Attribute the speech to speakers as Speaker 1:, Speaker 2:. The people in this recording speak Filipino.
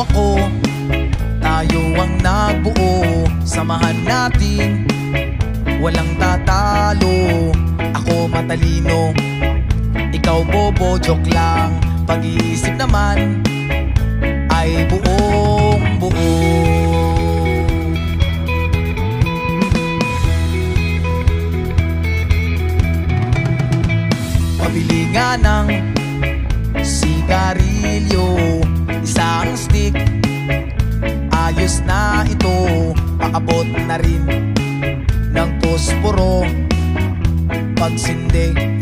Speaker 1: ako, tayo ang nagbuo. Samahan natin, walang tatalo. Ako matalino, ikaw bobo, joke lang. Pag-iisip naman ay buong buo. Pabili nga ng sigarilyo, isang stick, ayos na ito. Paabot na rin ng posporo pagsindi.